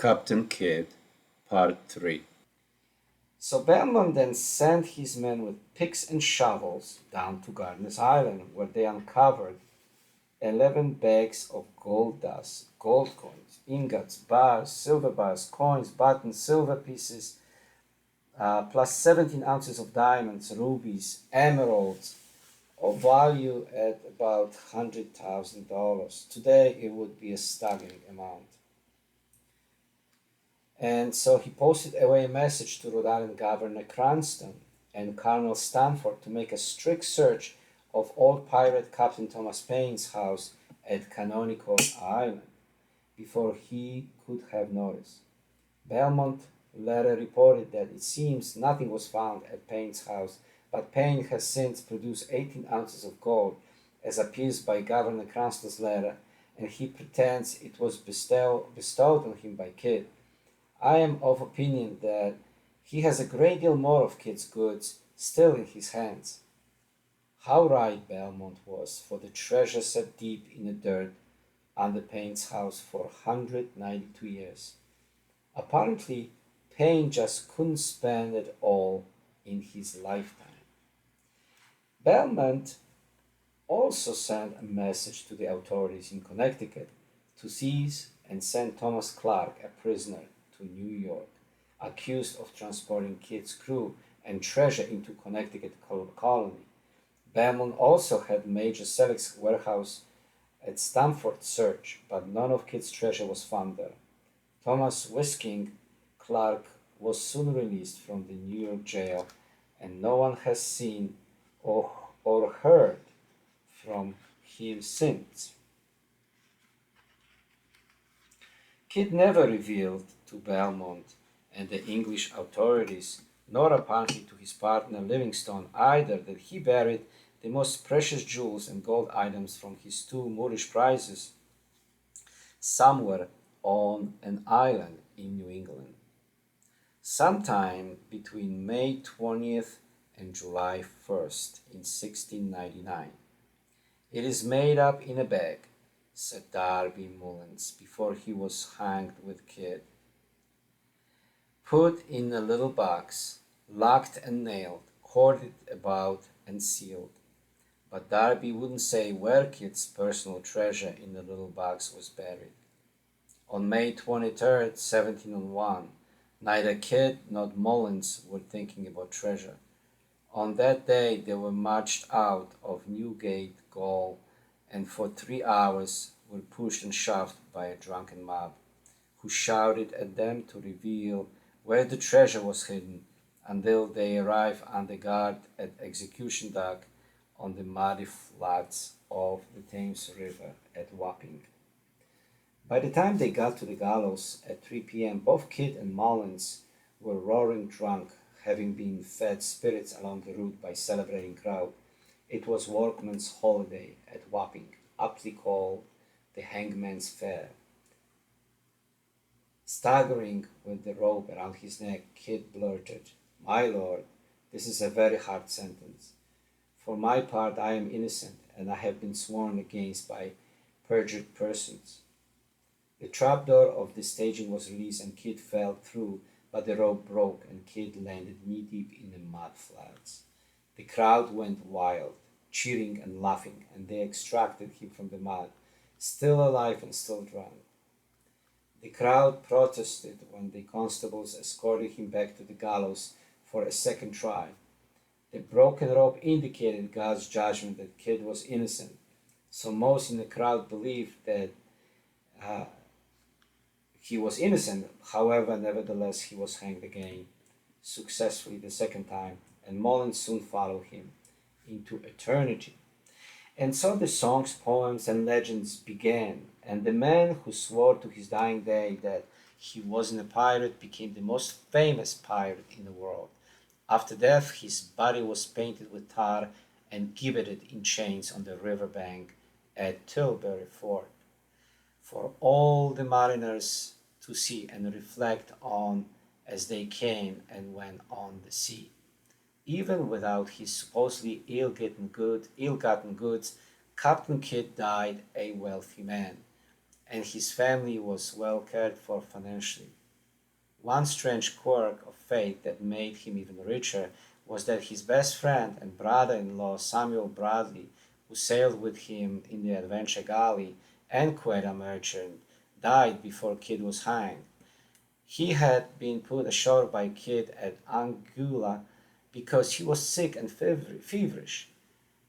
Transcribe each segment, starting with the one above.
Captain Kidd, Part 3. So Belmont then sent his men with picks and shovels down to Gardner's Island, where they uncovered 11 bags of gold dust, gold coins, ingots, bars, coins, buttons, silver pieces, plus 17 ounces of diamonds, rubies, emeralds, of value at about $100,000. Today it would be a staggering amount. And so he posted away a message to Rhode Island Governor Cranston and Colonel Stanford to make a strict search of old pirate Captain Thomas Paine's house at Canonical Island before he could have noticed. Belmont later reported that it seems nothing was found at Paine's house, but Paine has since produced 18 ounces of gold, as appears by Governor Cranston's letter, and he pretends it was bestowed on him by Kidd. I am of opinion that he has a great deal more of Kidd's goods still in his hands. How right Belmont was, for the treasure sat deep in the dirt under Paine's house for 192 years. Apparently, Paine just couldn't spend it all in his lifetime. Belmont also sent a message to the authorities in Connecticut to seize and send Thomas Clark, a prisoner, to New York, accused of transporting Kidd's crew and treasure into Connecticut colony. Barmon also had Major Selig's warehouse at Stamford searched, but none of Kidd's treasure was found there. Thomas Whisking Clark was soon released from the New York jail, and no one has seen or heard from him since. Kidd never revealed to Belmont and the English authorities, nor apparently to his partner Livingstone either, that he buried the most precious jewels and gold items from his two Moorish prizes somewhere on an island in New England. Sometime between May 20th and July 1st in 1699. It is made up in a bag, said Darby Mullins before he was hanged with Kidd. Put in a little box, locked and nailed, corded about and sealed. But Darby wouldn't say where Kidd's personal treasure in the little box was buried. On May 23rd, 1701, neither Kidd nor Mullins were thinking about treasure. On that day they were marched out of Newgate Gaol, and for 3 hours were pushed and shoved by a drunken mob, who shouted at them to reveal where the treasure was hidden until they arrived under guard at Execution Dock on the muddy flats of the Thames River at Wapping. By the time they got to the gallows at 3 p.m., both Kidd and Mullins were roaring drunk, having been fed spirits along the route by celebrating crowd. It was workman's holiday at Wapping, aptly called the Hangman's Fair. Staggering with the rope around his neck, Kidd blurted, "My lord, this is a very hard sentence. For my part, I am innocent, and I have been sworn against by perjured persons." The trapdoor of the staging was released, and Kidd fell through, but the rope broke, and Kidd landed knee-deep in the mud flats. The crowd went wild, cheering and laughing, and they extracted him from the mud, still alive and still drunk. The crowd protested when the constables escorted him back to the gallows for a second try. The broken rope indicated God's judgment that Kidd was innocent, so most in the crowd believed that he was innocent. However, nevertheless, he was hanged again, successfully the second time, and Mullins soon followed him into eternity. And so the songs, poems, and legends began, and the man who swore to his dying day that he wasn't a pirate became the most famous pirate in the world. After death, his body was painted with tar and gibbeted in chains on the river bank at Tilbury Fort, for all the mariners to see and reflect on as they came and went on the sea. Even without his supposedly ill-gotten goods, Captain Kidd died a wealthy man. and his family was well cared for financially. One strange quirk of fate that made him even richer was that his best friend and brother-in-law Samuel Bradley, who sailed with him in the Adventure Galley and Quetta Merchant, died before Kidd was hanged. He had been put ashore by Kidd at Anguilla because he was sick and feverish,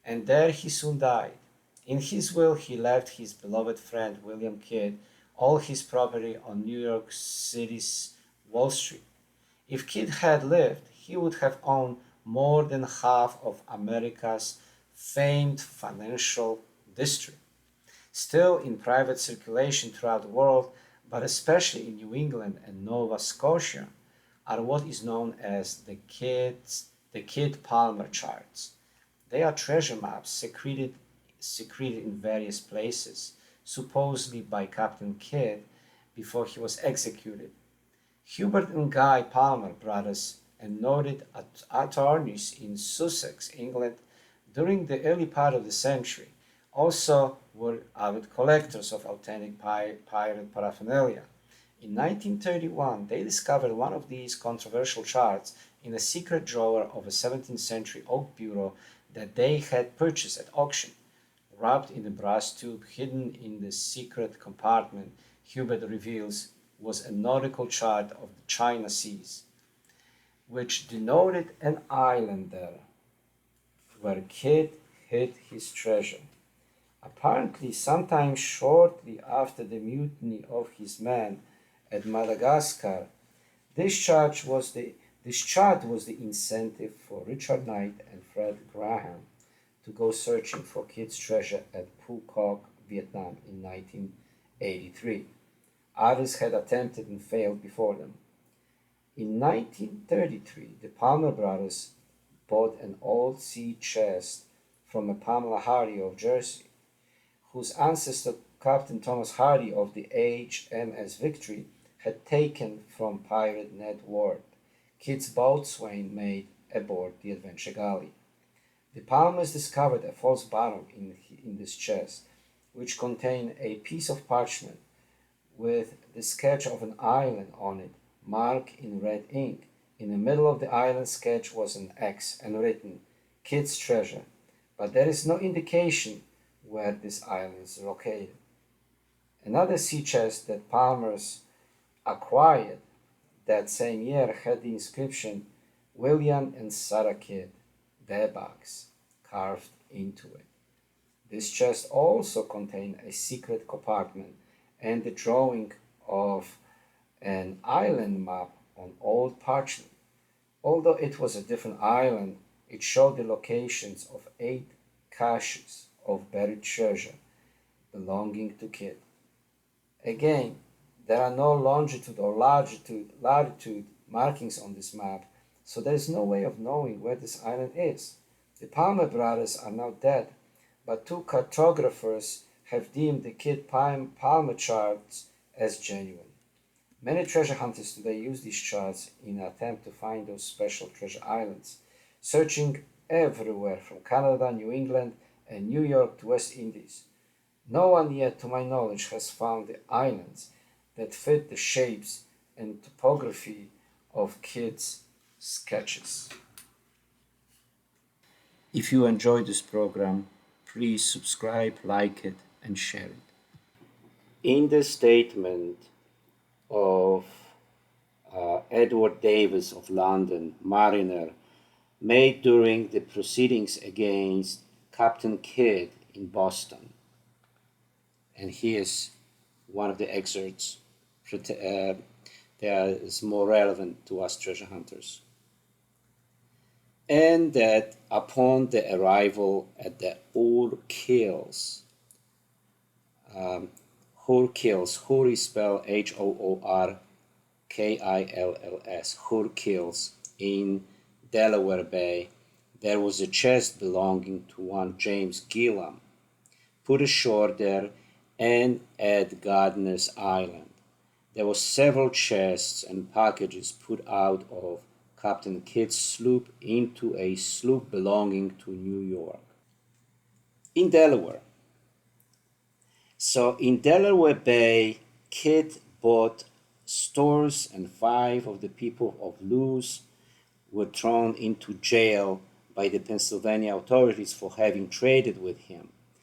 and there he soon died. In his will, he left his beloved friend William Kidd all his property on New York City's Wall Street. If Kidd had lived, he would have owned more than half of America's famed financial district, still in private circulation throughout the world, but especially in New England and Nova Scotia, are what is known as the Kidd-Palmer charts. They are treasure maps secreted in various places, supposedly by Captain Kidd before he was executed. Hubert and Guy Palmer, brothers and noted attorneys in Sussex, England, during the early part of the century, also were avid collectors of authentic pirate paraphernalia. In 1931, they discovered one of these controversial charts in a secret drawer of a 17th century oak bureau that they had purchased at auction. Wrapped in a brass tube hidden in the secret compartment, Hubert reveals, was a nautical chart of the China Seas, which denoted an island there where Kidd hid his treasure. Apparently, sometime shortly after the mutiny of his men at Madagascar, this chart was the incentive for Richard Knight and Fred Graham to go searching for Kidd's treasure at Phu Vietnam in 1983. Others had attempted and failed before them. In 1933, the Palmer brothers bought an old sea chest from a Pamela Hardy of Jersey, whose ancestor Captain Thomas Hardy of the HMS Victory had taken from pirate Ned Ward, Kidd's boatswain mate aboard the Adventure Galley. The Palmers discovered a false bottom in this chest, which contained a piece of parchment with the sketch of an island on it, marked in red ink. In the middle of the island sketch was an X and written, Kidd's treasure, but there is no indication where this island is located. Another sea chest that Palmers acquired that same year had the inscription William and Sarah Kidd, their box, carved into it. This chest also contained a secret compartment and the drawing of an island map on old parchment. Although it was a different island, it showed the locations of 8 caches of buried treasure belonging to Kidd. Again, there are no longitude or latitude markings on this map, so there is no way of knowing where this island is. The Palmer brothers are now dead, but 2 cartographers have deemed the Kidd-Palmer charts as genuine. Many treasure hunters today use these charts in an attempt to find those special treasure islands, searching everywhere from Canada, New England, and New York to West Indies. No one yet, to my knowledge, has found the islands that fit the shapes and topography of Kidd's sketches. If you enjoyed this program, please subscribe, like it, and share it. In the statement of Edward Davis of London, mariner, made during the proceedings against Captain Kidd in Boston, and here's one of the excerpts that is more relevant to us treasure hunters. And that upon the arrival at the Hoor-Kills, Hoor is spelled Hoorkills, Hoor-Kills, in Delaware Bay, there was a chest belonging to one James Gillam, put ashore there and at Gardner's Island. There were several chests and packages put out of Captain Kidd's sloop into a sloop belonging to New York. In Delaware, So in Delaware Bay, Kit bought stores, and 5 of the people of Lewis were thrown into jail by the Pennsylvania authorities for having traded with him.